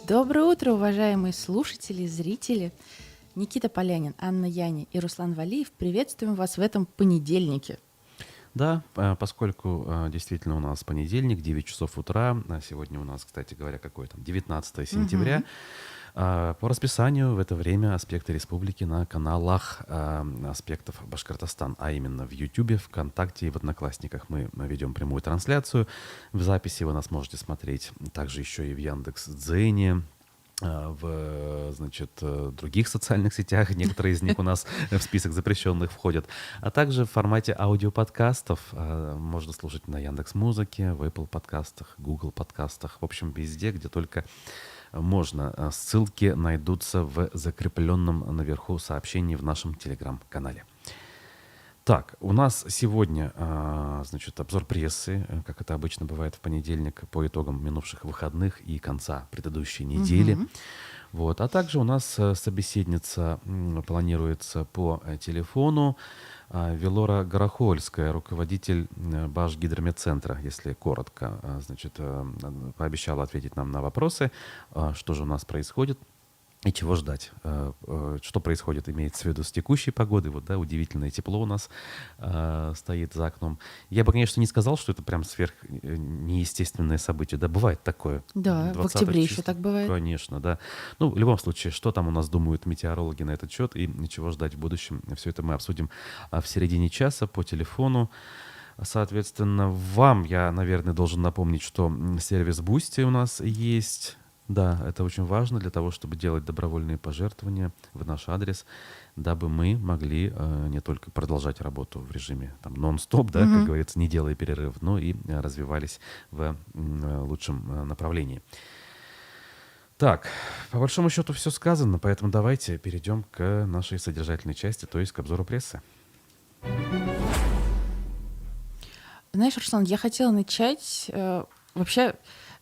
Доброе утро, уважаемые слушатели, зрители. Никита Полянин, Анна Яни и Руслан Валиев. Приветствуем вас в этом понедельнике. Да, поскольку действительно у нас понедельник, 9 часов утра, сегодня у нас, кстати говоря, какое там, 19 сентября, по расписанию в это время «Аспекты республики» на каналах «Аспектов Башкортостан», а именно в YouTube, ВКонтакте и в Одноклассниках мы ведем прямую трансляцию. В записи вы нас можете смотреть также еще и в Яндекс.Дзене, в других социальных сетях. Некоторые из них у нас в список запрещенных входят. А также в формате аудиоподкастов можно слушать на Яндекс.Музыке, в Apple подкастах, Google подкастах. В общем, везде, где только можно. Ссылки найдутся в закрепленном наверху сообщении в нашем Телеграм-канале. Так, у нас сегодня, обзор прессы, как это обычно бывает в понедельник, по итогам минувших выходных и конца предыдущей недели. Вот. А также у нас собеседница планируется по телефону. Велора Горохольская, руководитель Башгидрометцентра, если коротко, пообещала ответить нам на вопросы, что же у нас происходит. И чего ждать? Что происходит, имеется в виду с текущей погодой. Вот, да, удивительное тепло у нас стоит за окном. Я бы, конечно, не сказал, что это прям неестественное событие. Да, бывает такое. Да, в октябре еще так бывает. Конечно, да. Ну, в любом случае, что там у нас думают метеорологи на этот счет и чего ждать в будущем, все это мы обсудим в середине часа по телефону. Соответственно, вам я, наверное, должен напомнить, что сервис Boosty у нас есть. Да, это очень важно для того, чтобы делать добровольные пожертвования в наш адрес, дабы мы могли не только продолжать работу в режиме там, нон-стоп, да, как говорится, не делая перерыв, но и развивались в лучшем направлении. Так, по большому счету все сказано, поэтому давайте перейдем к нашей содержательной части, то есть к обзору прессы. Знаешь, Руслан, я хотела начать вообще...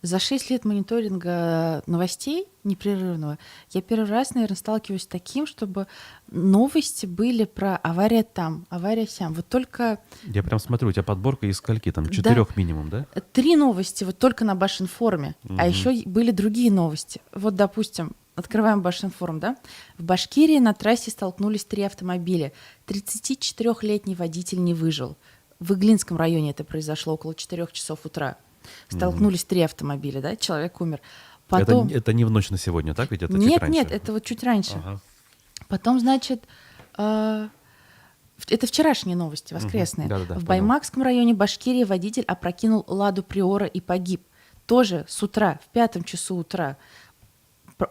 За 6 лет мониторинга новостей непрерывного я первый раз, наверное, сталкиваюсь с таким, чтобы новости были про авария там, авария сям. Вот только... Я прям смотрю, у тебя подборка из скольки? Там 4 минимум, да? 3 новости вот только на Башинформе. А еще были другие новости. Вот, допустим, открываем Башинформ, да? В Башкирии на трассе столкнулись 3 автомобиля. 34-летний водитель не выжил. В Иглинском районе это произошло около 4 часов утра. Столкнулись 3 автомобиля, да, человек умер. Потом... Это не в ночь на сегодня, так? Ведь это нет, чуть раньше. Нет, это вот чуть раньше. Ага. Потом, значит, это вчерашние новости, воскресные. Да-да-да, в Баймакском районе Башкирии водитель опрокинул Ладу Приора и погиб. Тоже с утра, в 5 часу утра.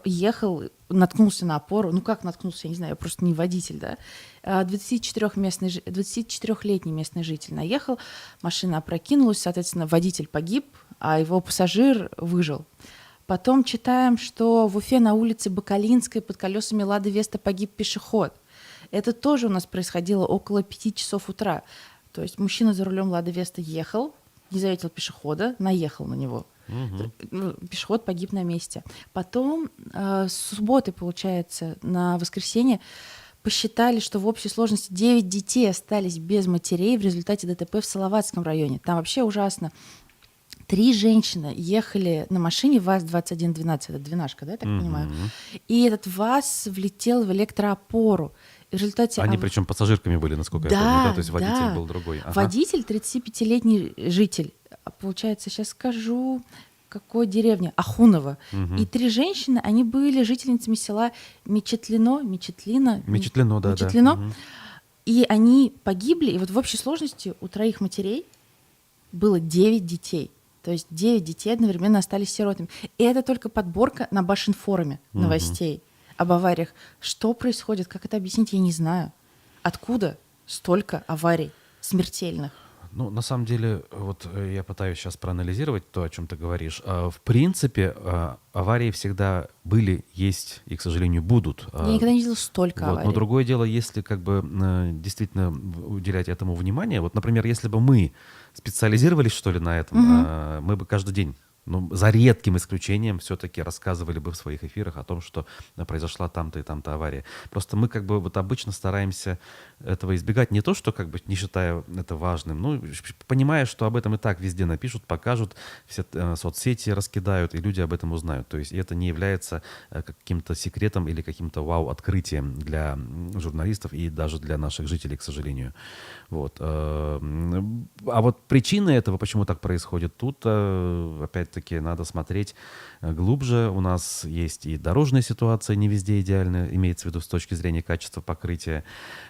Ехал, наткнулся на опору. Ну как наткнулся, я не знаю, я просто не водитель, да. 24-летний местный житель наехал, машина опрокинулась, соответственно, водитель погиб, а его пассажир выжил. Потом читаем, что в Уфе на улице Бакалинской под колесами Лады Веста погиб пешеход. Это тоже у нас происходило около 5 часов утра. То есть мужчина за рулем Лады Веста ехал, не заметил пешехода, наехал на него. Пешеход погиб на месте. Потом с субботы, получается, на воскресенье посчитали, что в общей сложности 9 детей остались без матерей в результате ДТП в Салаватском районе. Там вообще ужасно. 3 женщины ехали на машине ВАЗ-2112, это двенашка, да, я так понимаю, и этот ВАЗ влетел в электроопору. В результате... Они причем пассажирками были, насколько я помню, да? То есть водитель был другой. Ага. Водитель 35-летний житель. Получается, сейчас скажу, какой деревни? Ахунова. И 3 женщины, они были жительницами села Мечетлино. И они погибли, и вот в общей сложности у 3 матерей было 9 детей. То есть 9 детей одновременно остались сиротами. И это только подборка на Башинформе новостей об авариях. Что происходит, как это объяснить, я не знаю. Откуда столько аварий смертельных? Ну, на самом деле, вот я пытаюсь сейчас проанализировать то, о чем ты говоришь. В принципе, аварии всегда были, есть и, к сожалению, будут. Я никогда не видела столько аварий. Но другое дело, если как бы действительно уделять этому внимание. Вот, например, если бы мы специализировались, что ли, на этом, мы бы каждый день Ну, за редким исключением все-таки рассказывали бы в своих эфирах о том, что произошла там-то и там-то авария. Просто мы как бы вот обычно стараемся этого избегать. Не то, что как бы не считая это важным, ну, понимая, что об этом и так везде напишут, покажут, все соцсети раскидают, и люди об этом узнают. То есть это не является каким-то секретом или каким-то вау-открытием для журналистов и даже для наших жителей, к сожалению. Вот. А вот причины этого, почему так происходит, тут опять-таки надо смотреть глубже. У нас есть и дорожная ситуация не везде идеальная, имеется в виду с точки зрения качества покрытия.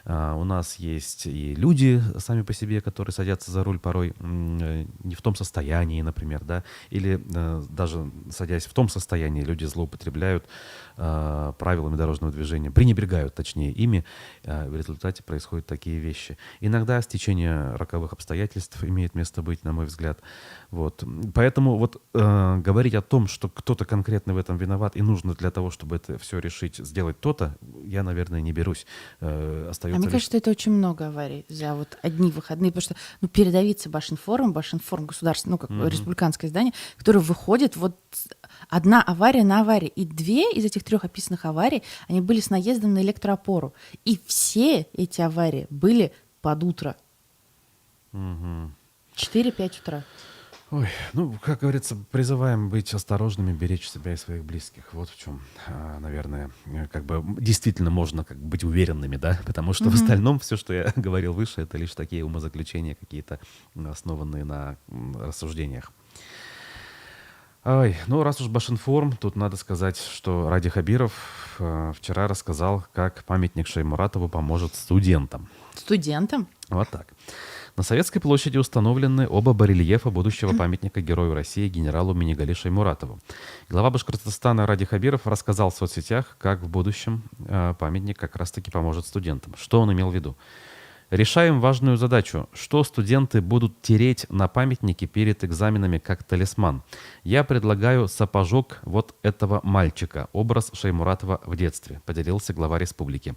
У нас есть и люди сами по себе, которые садятся за руль порой не в том состоянии, например, да, или даже садясь в том состоянии, люди злоупотребляют правилами дорожного движения, пренебрегают, точнее, ими, в результате происходят такие вещи. Иногда стечение роковых обстоятельств имеет место быть, на мой взгляд. Вот. Поэтому вот говорить о том, что кто-то конкретно в этом виноват и нужно для того, чтобы это все решить, сделать то-то, я, наверное, не берусь. А мне кажется, что это очень много аварий за вот одни выходные, потому что, ну, передовица Башинформ государственное, ну, как республиканское издание, которое выходит вот одна авария на аварии. И 2 из этих 3 описанных аварий, они были с наездом на электроопору. И все эти аварии были под утро. 4-5 утра. Ой, ну, как говорится, призываем быть осторожными, беречь себя и своих близких. Вот в чем, наверное, как бы действительно можно как бы быть уверенными, да, потому что в остальном все, что я говорил выше, это лишь такие умозаключения какие-то, основанные на рассуждениях. Ой, ну, раз уж Башинформ, тут надо сказать, что Ради Хабиров вчера рассказал, как памятник Шаймуратову поможет студентам. Студентам? Вот так. На Советской площади установлены оба барельефа будущего памятника Герою России генералу Минигали Шаймуратову. Глава Башкортостана Ради Хабиров рассказал в соцсетях, как в будущем памятник как раз-таки поможет студентам. Что он имел в виду? Решаем важную задачу, что студенты будут тереть на памятнике перед экзаменами как талисман. Я предлагаю сапожок вот этого мальчика, образ Шаймуратова в детстве, поделился глава республики.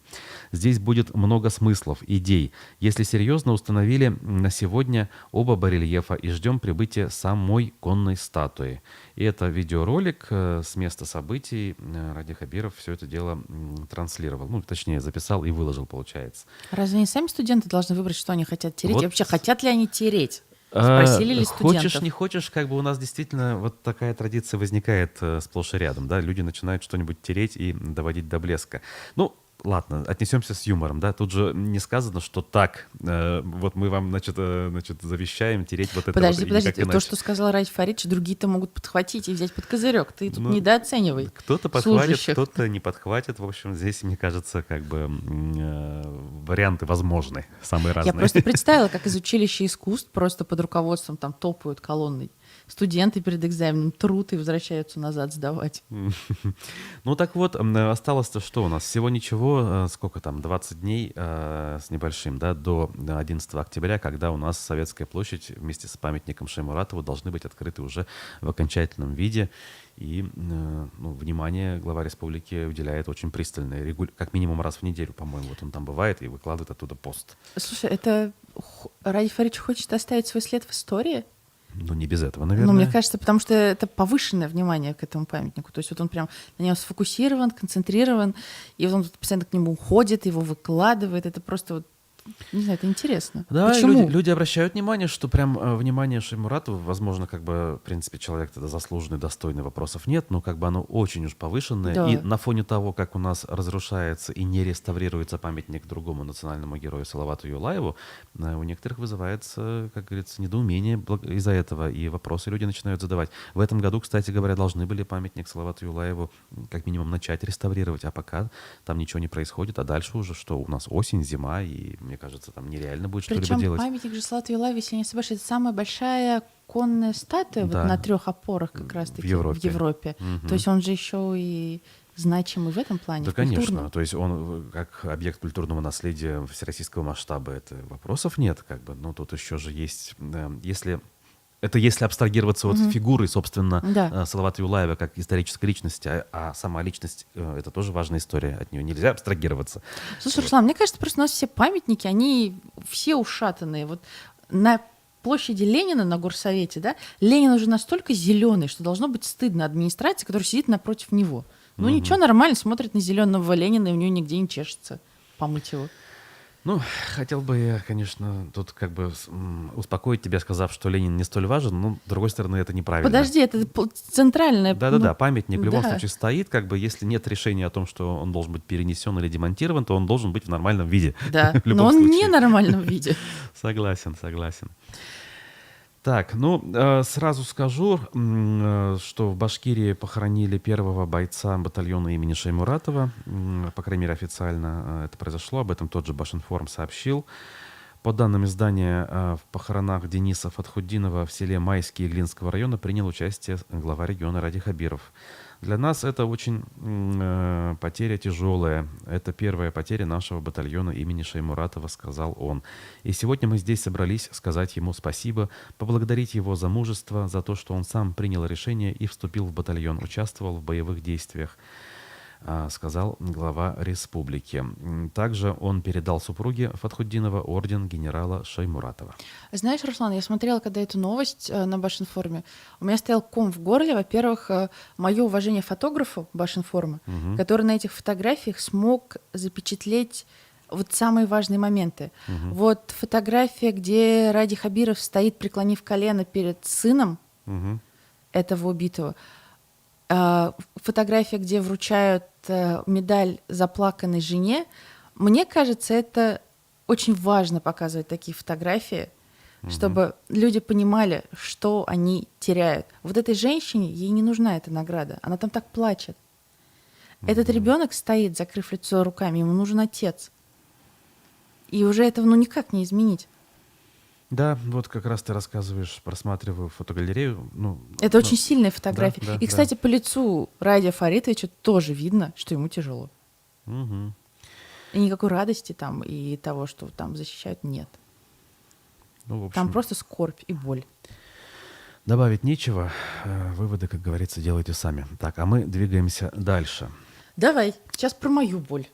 Здесь будет много смыслов, идей. Если серьезно, установили на сегодня оба барельефа и ждем прибытия самой конной статуи. И это видеоролик с места событий. Ради Хабиров все это дело транслировал, ну, точнее, записал и выложил, получается. Разве не сами студенты должны выбрать, что они хотят тереть? Вот. И вообще, хотят ли они тереть? Спросили ли студентов? Хочешь, не хочешь, как бы у нас действительно вот такая традиция возникает сплошь и рядом, да, люди начинают что-нибудь тереть и доводить до блеска. Ну, ладно, отнесемся с юмором, да, тут же не сказано, что так, вот мы вам, значит, завещаем тереть вот это Подожди, вот, и никак то, иначе. что сказал Ради Фаридович, другие-то могут подхватить и взять под козырек. Ты тут недооценивай Кто-то подхватит, служащих. кто-то не подхватит. В общем, здесь, мне кажется, как бы варианты возможны, самые разные. Я просто представила, как из училища искусств просто под руководством там топают колонной. Студенты перед экзаменом трут и возвращаются назад сдавать. Ну так вот, осталось-то что у нас? Всего ничего, сколько там, 20 дней с небольшим, да, до 11 октября, когда у нас Советская площадь вместе с памятником Шаймуратову должны быть открыты уже в окончательном виде. И ну, внимание глава республики уделяет очень пристальное, как минимум раз в неделю, по-моему, вот он там бывает и выкладывает оттуда пост. Слушай, это Ради Фаридович хочет оставить свой след в истории? Ну, не без этого, наверное. Ну, мне кажется, потому что это повышенное внимание к этому памятнику. То есть вот он прям на нем сфокусирован, концентрирован, и вот он постоянно к нему уходит, его выкладывает. Это просто вот, не знаю, это интересно. Да, почему? люди обращают внимание, что прям внимание Шаймуратову, возможно, как бы, в принципе, человек тогда заслуженный, достойный, вопросов нет, но как бы оно очень уж повышенное. Да. И на фоне того, как у нас разрушается и не реставрируется памятник другому национальному герою Салавату Юлаеву, у некоторых вызывается, как говорится, недоумение из-за этого, и вопросы люди начинают задавать. В этом году, кстати говоря, должны были памятник Салавату Юлаеву как минимум начать реставрировать, а пока там ничего не происходит, а дальше уже что? У нас осень, зима, и мне кажется, там нереально будет что-либо Причем делать. памятник же Салавату Юлаеву, если я не ошибаюсь, это самая большая конная статуя Да. вот на 3 опорах как раз-таки В Европе. То есть он же еще и значимый в этом плане, Да, в культурном. конечно. То есть он как объект культурного наследия всероссийского масштаба, это вопросов нет, как бы. Но тут еще же есть, если абстрагироваться от фигуры, собственно, Да. Салавата Юлаева как исторической личности, а сама личность это тоже важная история, от нее нельзя абстрагироваться. Слушай, Руслан, мне кажется, просто у нас все памятники, они все ушатанные. Вот на площади Ленина на горсовете, да, Ленин уже настолько зеленый, что должно быть стыдно администрации, которая сидит напротив него. Ну ничего, нормально, смотрит на зеленого Ленина, и у нее нигде не чешется помыть его. Ну, хотел бы я, конечно, тут как бы успокоить тебя, сказав, что Ленин не столь важен, но, с другой стороны, это неправильно. Подожди, это центральная... Да-да-да, ну, памятник в любом да. случае стоит, как бы, если нет решения о том, что он должен быть перенесен или демонтирован, то он должен быть в нормальном виде. Да, В любом но он случае. не в нормальном виде. Согласен, согласен. Так, ну, сразу скажу, что в Башкирии похоронили первого бойца батальона имени Шаймуратова. По крайней мере, официально это произошло. Об этом тот же Башинформ сообщил. По данным издания, в похоронах Дениса Фатхуддинова в селе Майский Иглинского района принял участие глава региона Ради Хабиров. Для нас это очень потеря тяжелая. Это первая потеря нашего батальона имени Шаймуратова, сказал он. И сегодня мы здесь собрались сказать ему спасибо, поблагодарить его за мужество, за то, что он сам принял решение и вступил в батальон, участвовал в боевых действиях, сказал глава республики. Также он передал супруге Фатхуддинова орден генерала Шаймуратова. Знаешь, Руслан, я смотрела, когда эту новость на Башинформе, у меня стоял ком в горле. Во-первых, мое уважение фотографу Башинформа, который на этих фотографиях смог запечатлеть вот самые важные моменты. Вот фотография, где Ради Хабиров стоит, преклонив колено перед сыном этого убитого. Фотография, где вручают медаль заплаканной жене. Мне кажется, это очень важно показывать такие фотографии, чтобы люди понимали, что они теряют. Вот этой женщине, ей не нужна эта награда. Она там так плачет. Этот ребенок стоит, закрыв лицо руками, ему нужен отец. И уже этого никак не изменить. Да, вот как раз ты рассказываешь, просматриваю фотогалерею. Это очень сильная фотография. Да, И, кстати, по лицу Радия Фаритовича тоже видно, что ему тяжело. Угу. И никакой радости там и того, что там защищают, нет. Ну, в общем, Там просто скорбь и боль. добавить нечего. Выводы, как говорится, делайте сами. Так, а мы двигаемся дальше. Давай, сейчас про мою боль.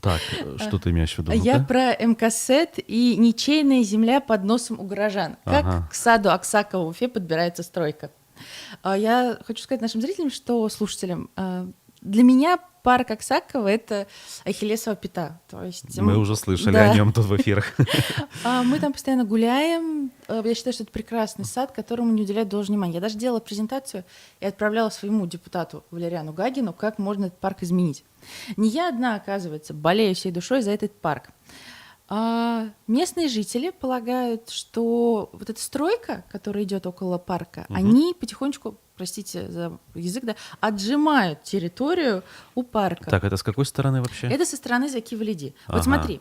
Так, что ты имеешь в виду? Я Ну-ка. про МКСЭТ и ничейная земля под носом у горожан. Как Ага. к саду Аксакова в Уфе подбирается стройка. Я хочу сказать нашим зрителям, что слушателям, для меня парк Аксакова — это ахиллесова пята. То есть, Мы уже слышали да. о нем тут в эфирах. Мы там постоянно гуляем. Я считаю, что это прекрасный сад, которому не уделяют должное внимание. Я даже делала презентацию и отправляла своему депутату Валериану Гагину, как можно этот парк изменить. Не я одна, оказывается, болею всей душой за этот парк. Местные жители полагают, что вот эта стройка, которая идет около парка, они потихонечку, простите за язык, да, отжимают территорию у парка. Так, это с какой стороны вообще? Это со стороны Закива-Лиди. Ага. Вот смотри,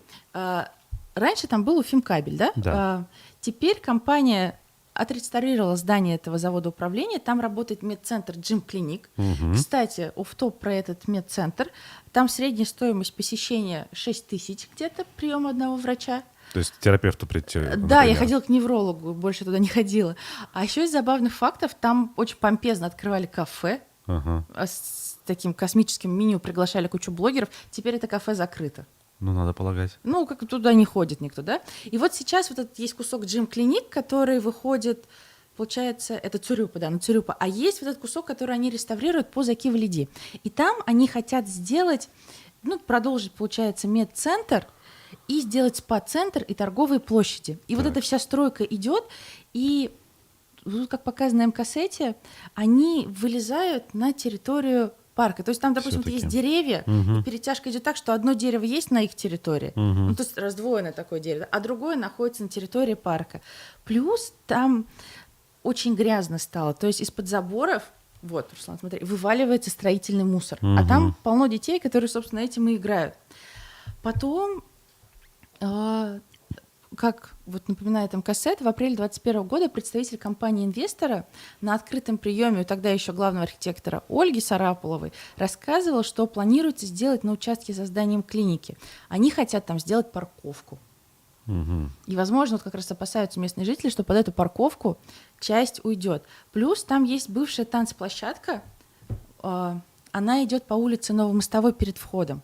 раньше там был Уфимкабель, да? Да. Теперь компания отреставрировала здание этого завода управления. Там работает медцентр Джим Клиник. Кстати, офф-топ про этот медцентр. Там средняя стоимость посещения 6 тысяч где-то, прием одного врача. То есть терапевту прийти? Да, я ходила к неврологу, больше туда не ходила. А еще из забавных фактов, там очень помпезно открывали кафе. Ага. С таким космическим меню, приглашали кучу блогеров. Теперь это кафе закрыто. Ну, надо полагать. Ну, как туда не ходит никто, да? И вот сейчас вот этот есть кусок Джим Клиник, который выходит, получается, это Цурюпа, да, на Цурюпа. А есть вот этот кусок, который они реставрируют по Закива-Лиди. И там они хотят сделать, ну, продолжить, получается, медцентр и сделать спа-центр и торговые площади. И вот эта вся стройка идет, и как показано на МКСЭТе, они вылезают на территорию парка. То есть там, допустим, Всё-таки. есть деревья, и перетяжка идет так, что одно дерево есть на их территории, ну, то есть раздвоенное такое дерево, а другое находится на территории парка. Плюс там очень грязно стало. То есть из-под заборов, вот, Руслан, смотри, вываливается строительный мусор. А там полно детей, которые, собственно, этим и играют. Потом, как вот напоминает МКСЭТ, в апреле 2021 года представитель компании-инвестора на открытом приеме у тогда еще главного архитектора Ольги Сараполовой рассказывал, что планируется сделать на участке за зданием клиники. Они хотят там сделать парковку. И, возможно, вот как раз опасаются местные жители, что под эту парковку часть уйдет. Плюс там есть бывшая танцплощадка, она идет по улице Новомостовой перед входом.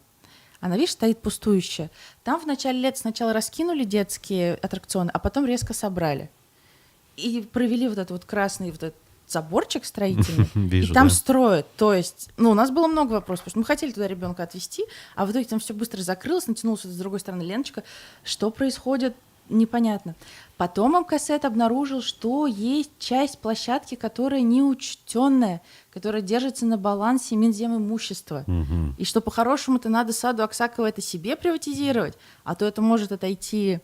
Она, видишь, стоит пустующая. Там в начале лета сначала раскинули детские аттракционы, а потом резко собрали. и провели вот этот вот красный вот этот заборчик строительный, Вижу, и там да. строят. То есть, ну, у нас было много вопросов, потому что мы хотели туда ребенка отвезти, а в итоге там все быстро закрылось, натянулась с другой стороны ленточка. Что происходит, непонятно. Потом МКСЭД обнаружил, что есть часть площадки, которая неучтенная, которая держится на балансе Минземимущества. Мгм. И что по-хорошему-то надо саду Аксакова это себе приватизировать, а то это может отойти,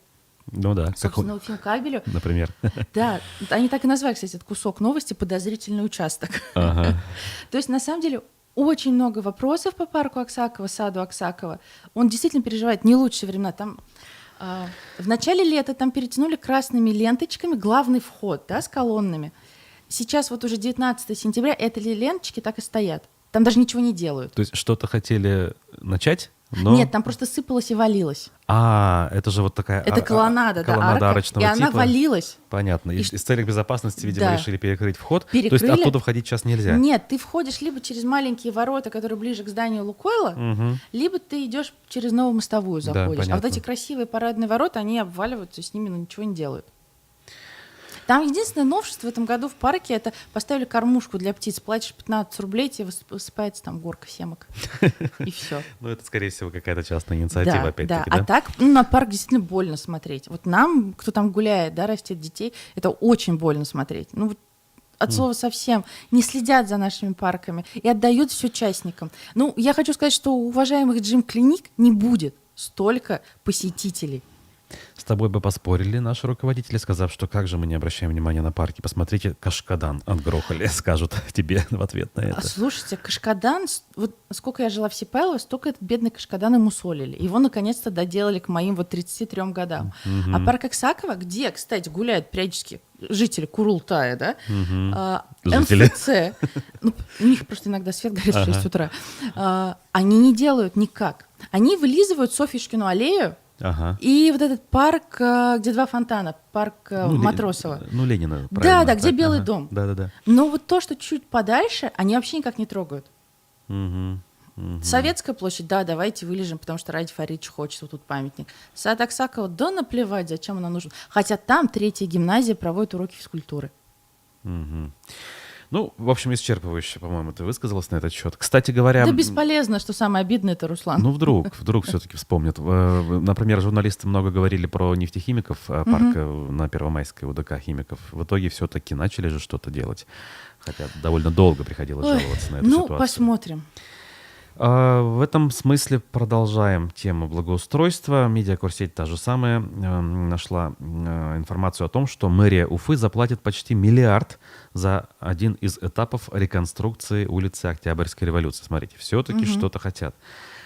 Ну да, как собственно, Уфимкабелю. например. Да, они так и назвали, кстати, этот кусок новости «Подозрительный участок». Ага. То есть, на самом деле, очень много вопросов по парку Аксакова, саду Аксакова. Он действительно переживает не лучшие времена. Там в начале лета там перетянули красными ленточками главный вход, да, с колоннами. Сейчас вот уже 19 сентября эти ленточки так и стоят. Там даже ничего не делают. То есть что-то хотели начать, но... Нет, там просто сыпалось и валилось. Это же вот такая Это колоннада, да, колоннада арка, арочного и она типа. валилась. Понятно. И И с целью безопасности, видимо, Да. решили перекрыть вход. То есть Перекрыли. оттуда входить сейчас нельзя. Нет, ты входишь либо через маленькие ворота, которые ближе к зданию Лукойла, Мгм. либо ты идешь через новую мостовую Да, заходишь. А вот понятно. эти красивые парадные ворота, они обваливаются, с ними ничего не делают. Там единственное новшество в этом году в парке — это поставили кормушку для птиц. Платишь 15 рублей, тебе высыпается там горка семок. И все. Ну, это, скорее всего, какая-то частная инициатива, Да, опять-таки, да. да? А так, ну, на парк действительно больно смотреть. Вот нам, кто там гуляет, да, растет детей, это очень больно смотреть. Ну, вот от слова совсем. Не следят за нашими парками и отдают все частникам. Ну, я хочу сказать, что у уважаемых джим-клиник не будет столько посетителей. С тобой бы поспорили наши руководители, сказав, что как же мы не обращаем внимания на парки. Посмотрите, Кашкадан отгрохали, скажут тебе в ответ на А это. слушайте, Кашкадан, вот сколько я жила в Сипайлово, столько этот бедный Кашкадан ему солили. Его наконец-то доделали к моим вот 33 годам. А парк Аксакова, где, кстати, гуляют периодически жители Курултая, да, Жители. МФЦ, ну, у них просто иногда свет горит в 6 утра, они не делают никак. Они вылизывают Софьюшкину аллею Ага. и вот этот парк, где два фонтана, парк Ну, Матросова. Ну, Ленина, Да, правильно. да, где так, Белый ага. дом. Да-да-да. Но вот то, что чуть подальше, они вообще никак не трогают. Мгм. Мгм. Советская площадь, да, давайте вылежим, потому что Ради Фаридович хочет, вот тут памятник. Сад Аксакова, да наплевать, зачем она нужна. Хотя там третья гимназия проводит уроки физкультуры. Мгм. Ну, в общем, исчерпывающе, по-моему, ты высказалась на этот счет. Кстати говоря, Да бесполезно, что самое обидное, это Руслан. ну вдруг все-таки вспомнят. Например, журналисты много говорили про нефтехимиков, парк на Первомайской УДК химиков. В итоге все-таки начали же что-то делать. Хотя довольно долго приходилось Ой, жаловаться на эту ну, ситуацию. посмотрим. В этом смысле продолжаем тему благоустройства. Медиакурсеть та же самая нашла информацию о том, что мэрия Уфы заплатит почти миллиард за один из этапов реконструкции улицы Октябрьской революции. Смотрите, все-таки что-то хотят.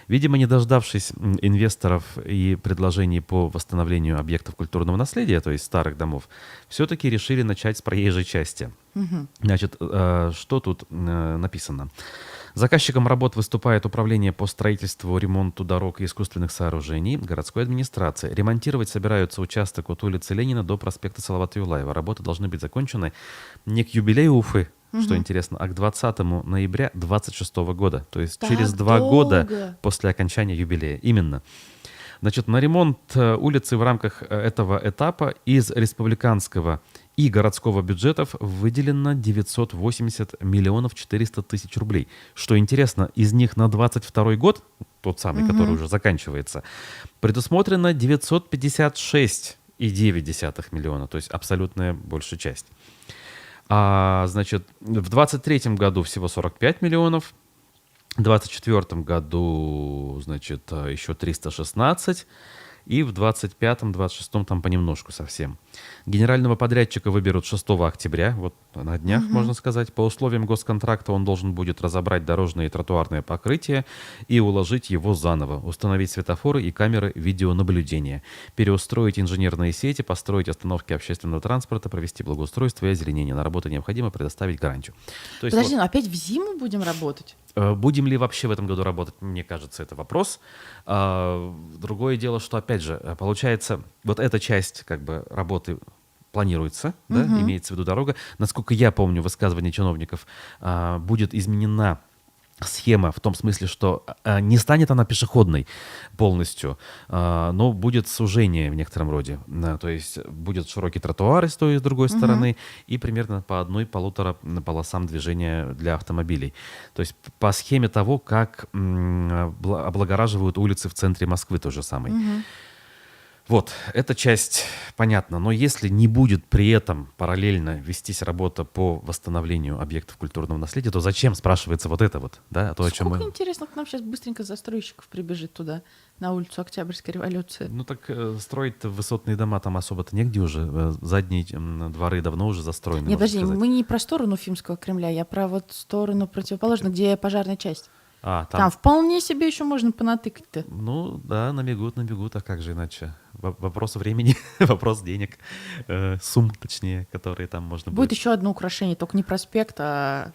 Видимо, не дождавшись инвесторов и предложений по восстановлению объектов культурного наследия, то есть старых домов, все-таки решили начать с проезжей части. Значит, что тут написано? Заказчиком работ выступает Управление по строительству, ремонту дорог и искусственных сооружений городской администрации. Ремонтировать собираются участок от улицы Ленина до проспекта Салавата Юлаева. Работы должны быть закончены не к юбилею Уфы, что интересно, а к 20 ноября 2026 года. То есть Так через 2 долго. года после окончания юбилея. Именно. Значит, на ремонт улицы в рамках этого этапа из республиканского и городского бюджетов выделено 980 миллионов 400 тысяч рублей. Что интересно, из них на 22 год, тот самый, который уже заканчивается, предусмотрено 956,9 миллиона, то есть абсолютная большая часть. Значит, в 23 году всего 45 миллионов, в 24 году, значит, еще 316, и в 25-26 там понемножку совсем. Генерального подрядчика выберут 6 октября, вот на днях, можно сказать. По условиям госконтракта он должен будет разобрать дорожное и тротуарное покрытие и уложить его заново, установить светофоры и камеры видеонаблюдения, переустроить инженерные сети, построить остановки общественного транспорта, провести благоустройство и озеленение. На работу необходимо предоставить гарантию. То есть Подожди, ну опять в зиму будем работать? будем ли вообще в этом году работать, мне кажется, это вопрос. Другое дело, что, опять же, получается, вот эта часть как бы работы планируется, да, имеется в виду дорога. Насколько я помню, высказывание чиновников, будет изменена схема в том смысле, что не станет она пешеходной полностью, но будет сужение в некотором роде. То есть будет широкий тротуар с той и с другой Мгм. стороны и примерно по одной-полутора полосам движения для автомобилей. То есть по схеме того, как облагораживают улицы в центре Москвы той же самой. Мгм. Вот, эта часть понятна, но если не будет при этом параллельно вестись работа по восстановлению объектов культурного наследия, то зачем, спрашивается, вот это вот, да, то, о чем Сколько мы... интересно, к нам сейчас быстренько застройщиков прибежит туда, на улицу Октябрьской революции. Ну так строить высотные дома там особо-то негде уже, задние дворы давно уже застроены, Не, можно подожди, сказать. мы не про сторону Уфимского Кремля, я про вот сторону противоположную, где пожарная часть. А, Там там, вполне себе еще можно понатыкать-то. ну да, набегут, а как же иначе? Вопрос времени, вопрос денег, сумм, точнее, которые там можно Будет будет. еще одно украшение, только не проспект, а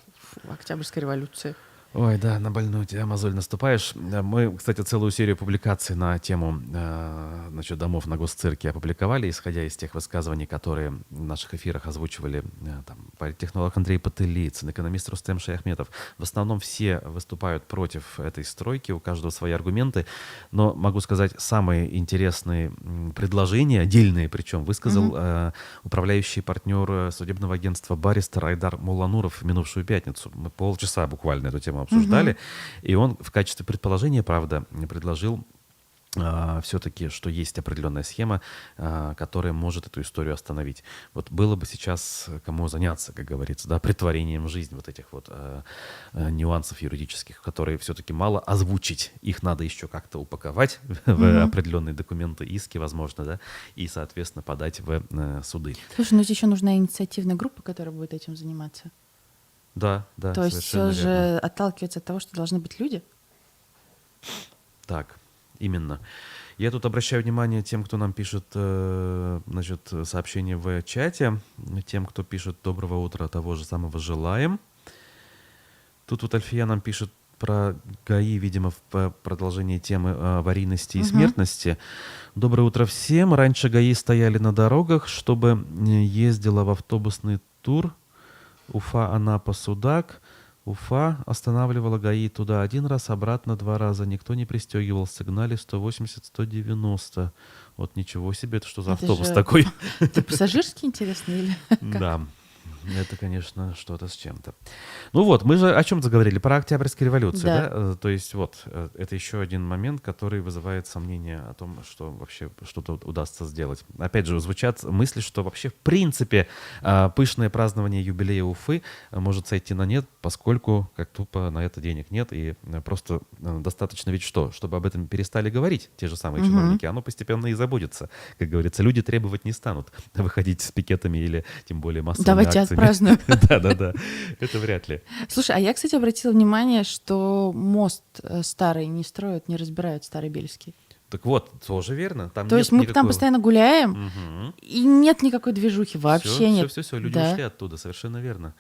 Октябрьской революции. Ой, да, на больную тебя мозоль наступаешь. Мы, кстати, целую серию публикаций на тему значит, домов на Госцирке опубликовали, исходя из тех высказываний, которые в наших эфирах озвучивали там, политтехнолог Андрей Потылицын, экономист Рустем Шаяхметов. В основном все выступают против этой стройки, у каждого свои аргументы, но могу сказать, самые интересные предложения, отдельные причем, высказал управляющий партнер судебного агентства «Баристер» Айдар Муллануров в минувшую пятницу. Мы полчаса буквально эту тему обсуждали, и он в качестве предположения, правда, предложил все-таки, что есть определенная схема, которая может эту историю остановить. Вот было бы сейчас кому заняться, как говорится, да, претворением в жизнь вот этих вот нюансов юридических, которые все-таки мало озвучить. Их надо еще как-то упаковать в определенные документы, иски, возможно, да, и, соответственно, подать в суды. Слушай, ну здесь еще нужна инициативная группа, которая будет этим заниматься. Да, да, То есть совершенно все верно. же отталкивается от того, что должны быть люди. Так, именно. Я тут обращаю внимание тем, кто нам пишет значит, сообщения в чате, тем, кто пишет «Доброго утра», того же самого желаем. Тут вот Альфия нам пишет про ГАИ, видимо, в продолжении темы аварийности и смертности. Доброе утро всем. Раньше ГАИ стояли на дорогах, чтобы ездила в автобусный тур Уфа, Анапа, Судак. Уфа останавливала ГАИ туда один раз, обратно 2 раза. Никто не пристегивался. Гнали 180-190. Вот ничего себе, это что за Это автобус же такой? это пассажирский, интересно, или как? Да, это, конечно, что-то с чем-то. Ну вот, мы же о чем заговорили? Про Октябрьскую революцию, Да. да? То есть вот, это еще один момент, который вызывает сомнения о том, что вообще что-то удастся сделать. Опять же, звучат мысли, что вообще в принципе пышное празднование юбилея Уфы может сойти на нет, поскольку как тупо на это денег нет, и просто достаточно ведь что? Чтобы об этом перестали говорить те же самые чиновники, оно постепенно и забудется. Как говорится, люди требовать не станут выходить с пикетами или тем более массовыми Давайте акциями. отпразднуем. Да-да-да, это вряд ли. Слушай, а я, кстати, обратила внимание, что мост старый не строят, не разбирают, старый Бельский. Так вот, тоже верно. Там То нет есть мы там никакого... постоянно гуляем, и нет никакой движухи, вообще нет. Все, люди Да. ушли оттуда, совершенно верно.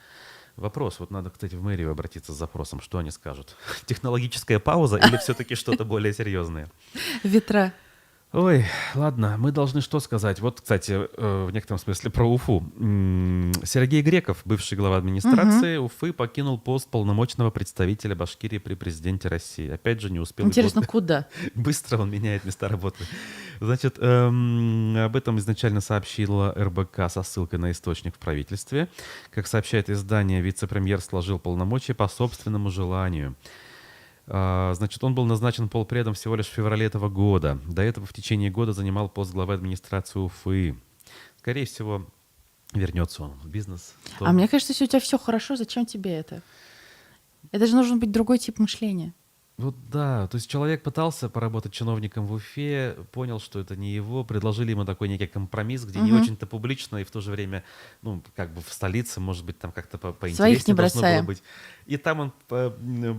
Вопрос, вот надо, кстати, в мэрию обратиться с запросом, что они скажут. Технологическая пауза или все-таки что-то более серьезное? Ветра. Ой, ладно, мы должны что сказать? Вот, кстати, в некотором смысле про Уфу. Сергей Греков, бывший глава администрации Уфы, покинул пост полномочного представителя Башкирии при президенте России. Опять же, не успел... Интересно, куда? Быстро он меняет места работы. Значит, об этом изначально сообщила РБК со ссылкой на источник в правительстве. Как сообщает издание, вице-премьер сложил полномочия по собственному желанию. Значит, он был назначен полпредом всего лишь в феврале этого года. До этого в течение года занимал пост главы администрации Уфы. Скорее всего, вернется он в бизнес. А мне кажется, если у тебя все хорошо, зачем тебе это? Это же должен быть другой тип мышления. Вот да, то есть человек пытался поработать чиновником в Уфе, понял, что это не его, предложили ему такой некий компромисс, где не очень-то публично, и в то же время, ну, как бы в столице, может быть, там как-то поинтереснее Своих не должно было бросаем. быть. И там он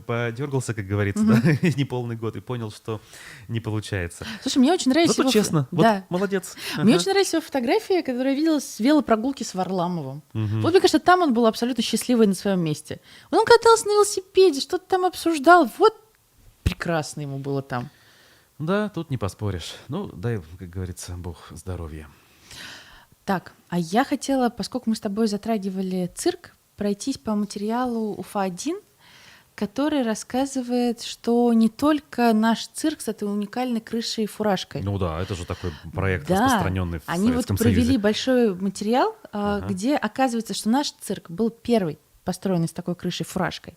подергался, как говорится, да, неполный год, и понял, что не получается. Слушай, мне очень нравится Зато его... честно, вот Да. молодец. Мне Ага. очень нравится его фотография, которую я видела с велопрогулки с Варламовым. Вот мне кажется, там он был абсолютно счастливый на своем месте. Он катался на велосипеде, что-то там обсуждал. Вот прекрасно ему было там. Да, тут не поспоришь. Ну, дай, как говорится, Бог здоровья. Так, а я хотела, поскольку мы с тобой затрагивали цирк, пройтись по материалу Уфа-1. который рассказывает, что не только наш цирк с этой уникальной крышей и фуражкой. Ну да, это же такой проект, Да, распространенный в они вот Советском провели Союзе. большой материал, Ага. где оказывается, что наш цирк был первый построенный с такой крышей и фуражкой.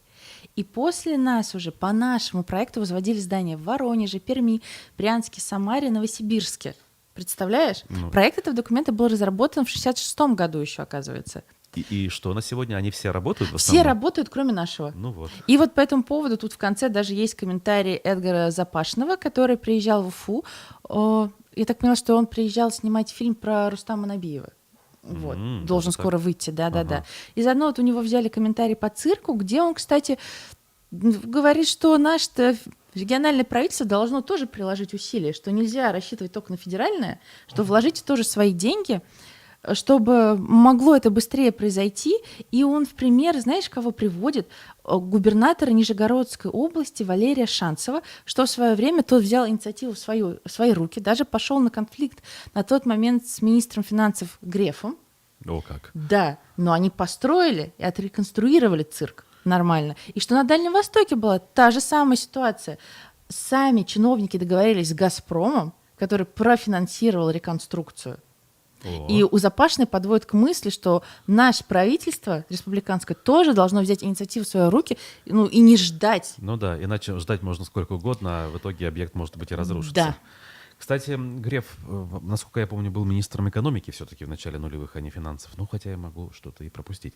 И после нас уже по нашему проекту возводили здания в Воронеже, Перми, Брянске, Самаре, Новосибирске. Представляешь? Ну. Проект этого документа был разработан в 1966 году еще, оказывается. И что на сегодня? Они все работают в Все основном? работают, кроме нашего. Ну вот. И вот по этому поводу тут в конце даже есть комментарий Эдгара Запашного, который приезжал в Уфу. Я так поняла, что он приезжал снимать фильм про Рустама Набиева. Вот. Должен даже так? скоро выйти, да-да-да. Ага. И заодно вот у него взяли комментарий по цирку, где он, кстати, говорит, что наше региональное правительство должно тоже приложить усилия, что нельзя рассчитывать только на федеральное, что вложите тоже свои деньги, чтобы могло это быстрее произойти. И он в пример, знаешь, кого приводит? Губернатора Нижегородской области Валерия Шанцева, что в свое время тот взял инициативу в свои руки, даже пошел на конфликт на тот момент с министром финансов Грефом. О, как. Да, но они построили и отреконструировали цирк нормально. И что на Дальнем Востоке была та же самая ситуация. Сами чиновники договорились с «Газпромом», который профинансировал реконструкцию. О. И у Запашной подводит к мысли, что наше правительство республиканское тоже должно взять инициативу в свои руки, ну и не ждать. Ну да, иначе ждать можно сколько угодно, а в итоге объект может быть и разрушится. Да. Кстати, Греф, насколько я помню, был министром экономики все-таки в начале нулевых, а не финансов. Ну, хотя я могу что-то и пропустить.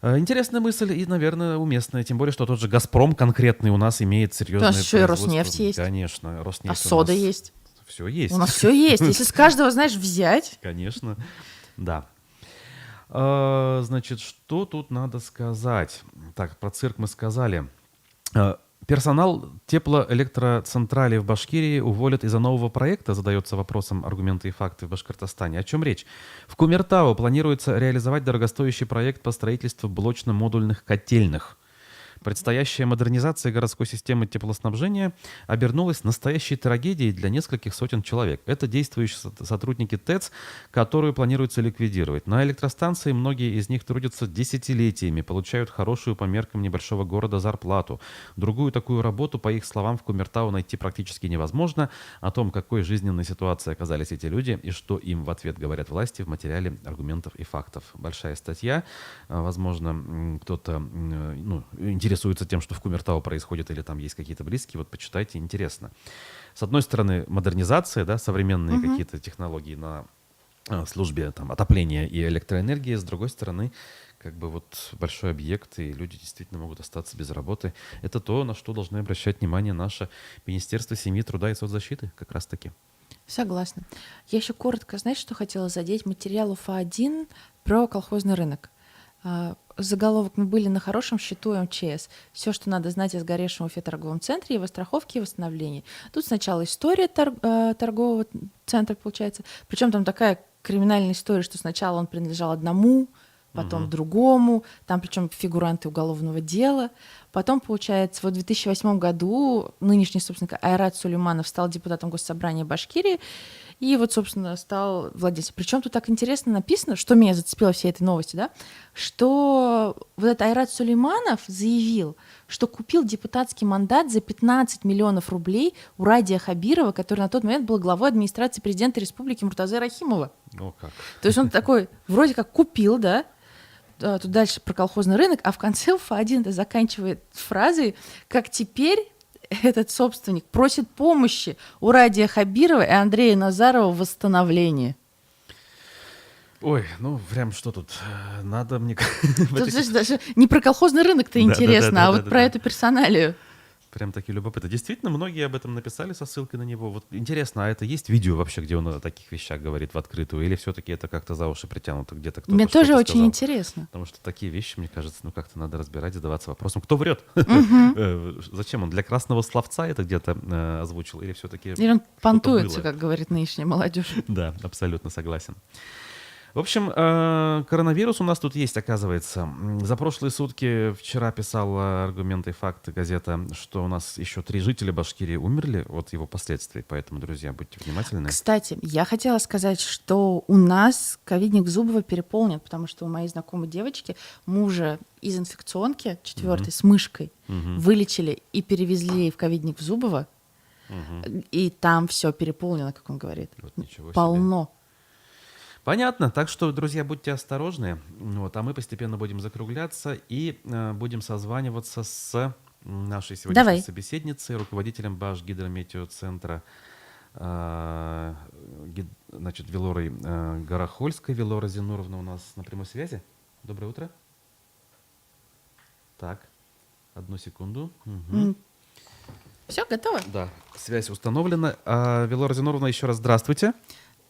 Интересная мысль и, наверное, уместная. Тем более, что тот же «Газпром» конкретный у нас имеет серьезное У нас еще и производство. «Роснефть» есть. Конечно, «Роснефть» А сода есть. Все есть. У нас все есть. Если с каждого, знаешь, взять. Конечно, да. Значит, что тут надо сказать? Так, про цирк мы сказали. Персонал теплоэлектроцентрали в Башкирии уволят из-за нового проекта, задается вопросом аргументы и факты в Башкортостане. О чем речь? В Кумертау планируется реализовать дорогостоящий проект по строительству блочно-модульных котельных. Предстоящая модернизация городской системы теплоснабжения обернулась настоящей трагедией для нескольких сотен человек. Это действующие сотрудники ТЭЦ, которую планируется ликвидировать. На электростанции многие из них трудятся десятилетиями, получают хорошую по меркам небольшого города зарплату. Другую такую работу, по их словам, в Кумертау найти практически невозможно. О том, какой жизненной ситуации оказались эти люди и что им в ответ говорят власти, в материале аргументов и фактов. Большая статья. Возможно, кто-то интересуется тем, что в Кумертау происходит, или там есть какие-то близкие, вот почитайте, интересно. С одной стороны, модернизация, да, современные какие-то технологии на службе там, отопления и электроэнергии, с другой стороны, как бы вот большой объект, и люди действительно могут остаться без работы. Это то, на что должны обращать внимание наше Министерство семьи, труда и соцзащиты, как раз-таки. Согласна. Я еще коротко, знаешь, что хотела задеть? Материал УФА-1 про колхозный рынок. Заголовок: «Мы были на хорошем счету МЧС. Все, что надо знать о сгоревшем Уфе торговом центре, его страховке и восстановлении». Тут сначала история торгового центра, получается. Причем там такая криминальная история, что сначала он принадлежал одному, потом другому. Там причем фигуранты уголовного дела. Потом, получается, в 2008 году нынешний собственник Айрат Сулейманов стал депутатом Госсобрания Башкирии. И вот, собственно, стал владельцем. Причем тут так интересно написано, что меня зацепило всей этой новости, да, что вот этот Айрат Сулейманов заявил, что купил депутатский мандат за 15 миллионов рублей у Радия Хабирова, который на тот момент был главой администрации президента республики Муртазы Рахимова. О, как. То есть он такой вроде как купил, да, тут дальше про колхозный рынок, а в конце УФА-1 это заканчивает фразой, как теперь этот собственник просит помощи у Радия Хабирова и Андрея Назарова в восстановлении. Ой, ну прям что тут? Надо мне... Тут же даже не про колхозный рынок-то интересно, а вот про эту персоналию. Прям таки любопытно. Действительно, многие об этом написали со ссылкой на него. Вот интересно, а это есть видео вообще, где он о таких вещах говорит в открытую? Или все-таки это как-то за уши притянуто где-то кто-то Мне тоже очень сказал? интересно. Потому что такие вещи, мне кажется, ну как-то надо разбирать, задаваться вопросом, кто врет? Зачем он? Для красного словца это где-то озвучил? Или все-таки Или он понтуется, было? как говорит нынешняя молодежь. Да, абсолютно согласен. В общем, коронавирус у нас тут есть, оказывается. За прошлые сутки вчера писала «Аргументы и факты» газета, что у нас еще 3 жителя Башкирии умерли от его последствий. Поэтому, друзья, будьте внимательны. Кстати, я хотела сказать, что у нас ковидник в Зубово переполнен, потому что у моей знакомой девочки мужа из инфекционки 4 с мышкой вылечили и перевезли в ковидник в Зубово, и там все переполнено, как он говорит. Вот ничего себе. Полно. Понятно. Так что, друзья, будьте осторожны. Вот, а мы постепенно будем закругляться и будем созваниваться с нашей сегодняшней Давай. собеседницей, руководителем Башгидрометеоцентра, значит, Вилорой Горохольской. Вилора Зинуровна у нас на прямой связи. Доброе утро. Так, одну секунду. Все, готово? Да, связь установлена. Вилора Зинуровна, еще раз здравствуйте.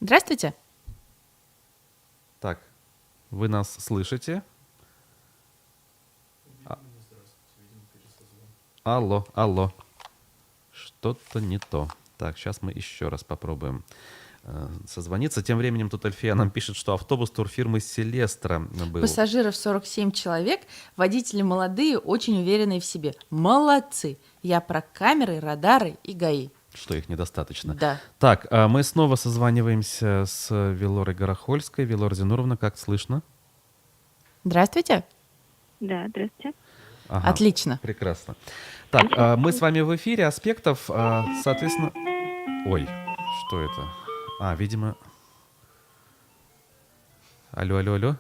Здравствуйте. Так, вы нас слышите? Алло, алло. Что-то не то. Так, сейчас мы еще раз попробуем созвониться. Тем временем тут Альфия нам пишет, что автобус турфирмы «Селестра» был. Пассажиров 47 человек, водители молодые, очень уверенные в себе. Молодцы. Я про камеры, радары и ГАИ. Что их недостаточно. Да. Так, мы снова созваниваемся с Вилорой Горохольской. Вилора Зинуровна, как слышно? Здравствуйте. Да, здравствуйте. Ага, Отлично. прекрасно. Так, мы с вами в эфире. Аспектов, соответственно... Ой, что это? Видимо... Алло, алло, алло.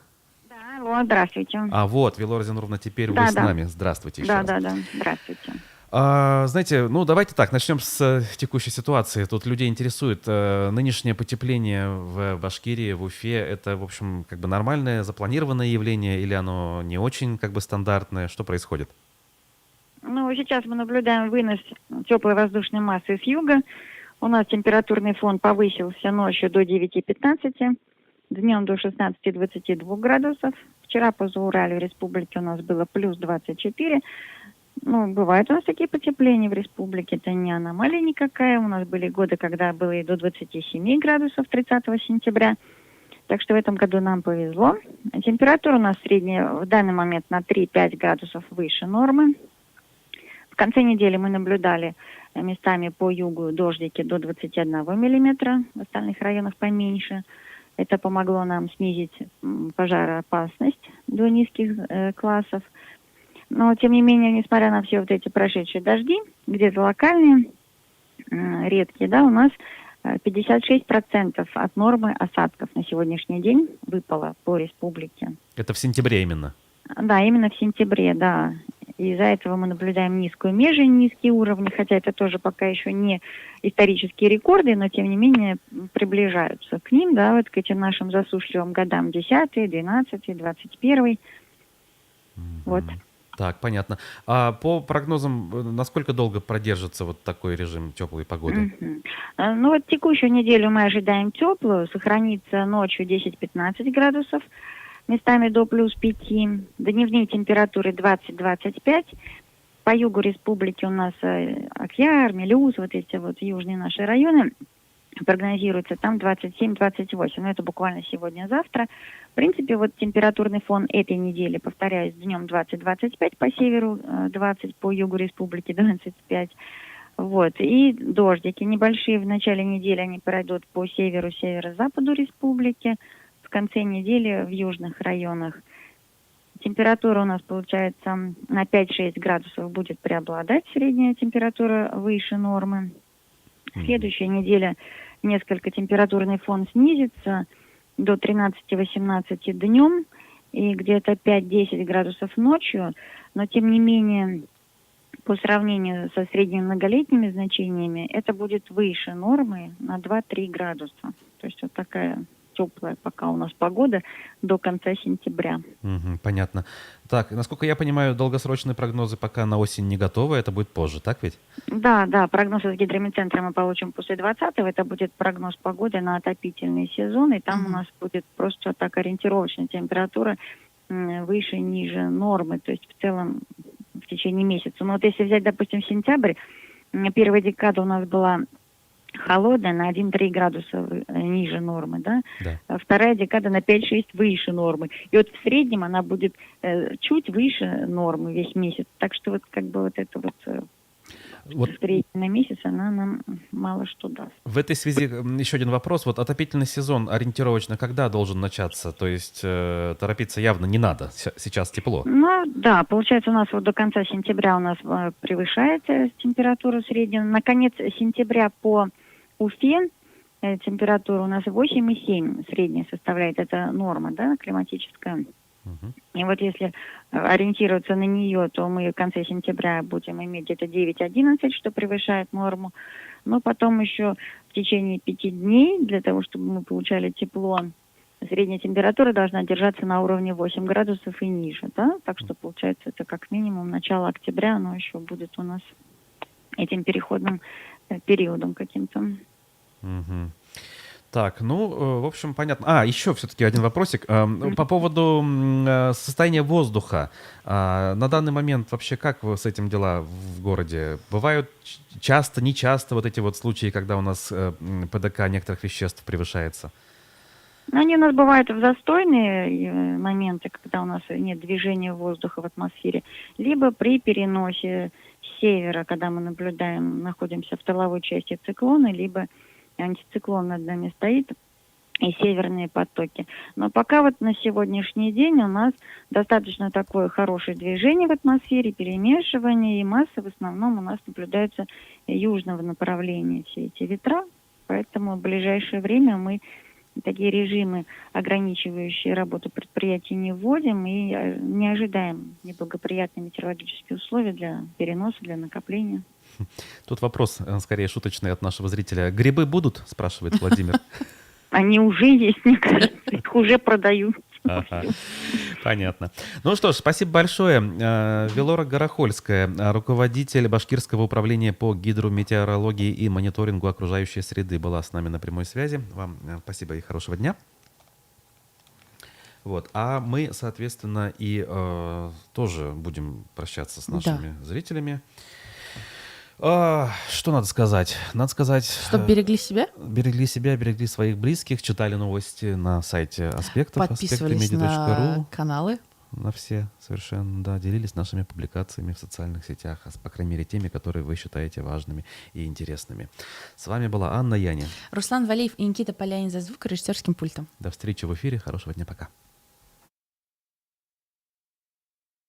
Да, алло, здравствуйте. Вот, Вилора Зинуровна, теперь Да, вы с да. нами. Здравствуйте еще раз. Да, здравствуйте. Знаете, давайте так, начнем с текущей ситуации. Тут людей интересует нынешнее потепление в Башкирии, в Уфе. Это, в общем, как бы нормальное, запланированное явление или оно не очень как бы стандартное? Что происходит? Ну, сейчас мы наблюдаем вынос теплой воздушной массы с юга. У нас температурный фон повысился ночью до 9-15, днем до 16-22 градусов. Вчера по Зауралью республики у нас было плюс 24. Ну, бывают у нас такие потепления в республике, это не аномалия никакая. У нас были годы, когда было и до 27 градусов 30 сентября. Так что в этом году нам повезло. Температура у нас средняя в данный момент на 3-5 градусов выше нормы. В конце недели мы наблюдали местами по югу дождики до 21 миллиметра, в остальных районах поменьше. Это помогло нам снизить пожароопасность до низких классов. Но, тем не менее, несмотря на все вот эти прошедшие дожди, где-то локальные, редкие, да, у нас 56% от нормы осадков на сегодняшний день выпало по республике. Это в сентябре именно? Да, именно в сентябре, да. Из-за этого мы наблюдаем низкую межень, низкие уровни, хотя это тоже пока еще не исторические рекорды, но, тем не менее, приближаются к ним, да, вот к этим нашим засушливым годам 10-й, 12-й, 21-й. Вот. Так, понятно. А по прогнозам, насколько долго продержится вот такой режим теплой погоды? Ну вот текущую неделю мы ожидаем теплую, сохранится ночью 10-15 градусов, местами до плюс 5, дневные температуры 20-25. По югу республики у нас Акьяр, Мелеуз, вот эти вот южные наши районы, прогнозируется там 27-28, но это буквально сегодня-завтра. В принципе, вот температурный фон этой недели, повторяюсь, днем 20-25 по северу, 20 по югу республики, 25. Вот. И дождики небольшие в начале недели, они пройдут по северу, северо-западу республики. В конце недели в южных районах температура у нас, получается, на 5-6 градусов будет преобладать, средняя температура выше нормы. Следующая неделя несколько температурный фон снизится до 13-18 днем и где-то 5-10 градусов ночью, но тем не менее по сравнению со средними многолетними значениями это будет выше нормы на 2-3 градуса. То есть вот такая теплая пока у нас погода до конца сентября. Понятно. Так, насколько я понимаю, долгосрочные прогнозы пока на осень не готовы, это будет позже, так ведь? Да, прогноз из гидрометцентра мы получим после 20-го. Это будет прогноз погоды на отопительный сезон, и там у нас будет просто так ориентировочная температура выше, ниже нормы, то есть в целом в течение месяца. Но вот если взять, допустим, сентябрь, первая декада у нас была холодная, на 1-3 градуса ниже нормы, да? Да. А вторая декада на 5-6 выше нормы. И вот в среднем она будет чуть выше нормы весь месяц. Так что вот как бы вот это вот Вот средняя на месяц, она нам мало что даст. в этой связи еще один вопрос. Вот отопительный сезон ориентировочно когда должен начаться? То есть торопиться явно не надо. Сейчас тепло. Ну, да, получается, у нас вот до конца сентября у нас превышает температура средняя. На конец сентября по Уфе температура у нас 8,7 средняя составляет. Это норма, да, климатическая. Мгм. И вот если ориентироваться на нее, то мы в конце сентября будем иметь где-то 9-11, что превышает норму. Но потом еще в течение 5 дней, для того, чтобы мы получали тепло, средняя температура должна держаться на уровне 8 градусов и ниже. Да? Так что получается, это как минимум начало октября, оно еще будет у нас этим переходным периодом каким-то. Мгм. Так, ну, в общем, понятно. Еще все-таки один вопросик. По поводу состояния воздуха. На данный момент вообще как с этим дела в городе? Бывают часто, нечасто вот эти вот случаи, когда у нас ПДК некоторых веществ превышается? Они у нас бывают в застойные моменты, когда у нас нет движения воздуха в атмосфере, либо при переносе с севера, когда мы находимся в тыловой части циклона, либо антициклон над нами стоит, и северные потоки. Но пока вот на сегодняшний день у нас достаточно такое хорошее движение в атмосфере, перемешивание, и масса в основном у нас наблюдается южного направления, все эти ветра. Поэтому в ближайшее время мы такие режимы, ограничивающие работу предприятий, не вводим и не ожидаем неблагоприятные метеорологические условия для переноса, для накопления. Тут вопрос, скорее, шуточный от нашего зрителя. Грибы будут, спрашивает Владимир. Они уже есть, мне кажется, их уже продают. Ага, понятно. Ну что ж, спасибо большое. Велора Горохольская, руководитель Башкирского управления по гидрометеорологии и мониторингу окружающей среды, была с нами на прямой связи. Вам спасибо и хорошего дня. Вот. А мы, соответственно, и тоже будем прощаться с нашими зрителями. Что надо сказать? Надо сказать... Чтобы берегли себя? Берегли себя, берегли своих близких, читали новости на сайте Аспектов, Подписывались на каналы. На все совершенно, да, делились нашими публикациями в социальных сетях, по крайней мере, теми, которые вы считаете важными и интересными. С вами была Анна Янин. Руслан Валеев и Никита Полянин за звукорежиссерским пультом. До встречи в эфире. Хорошего дня. Пока.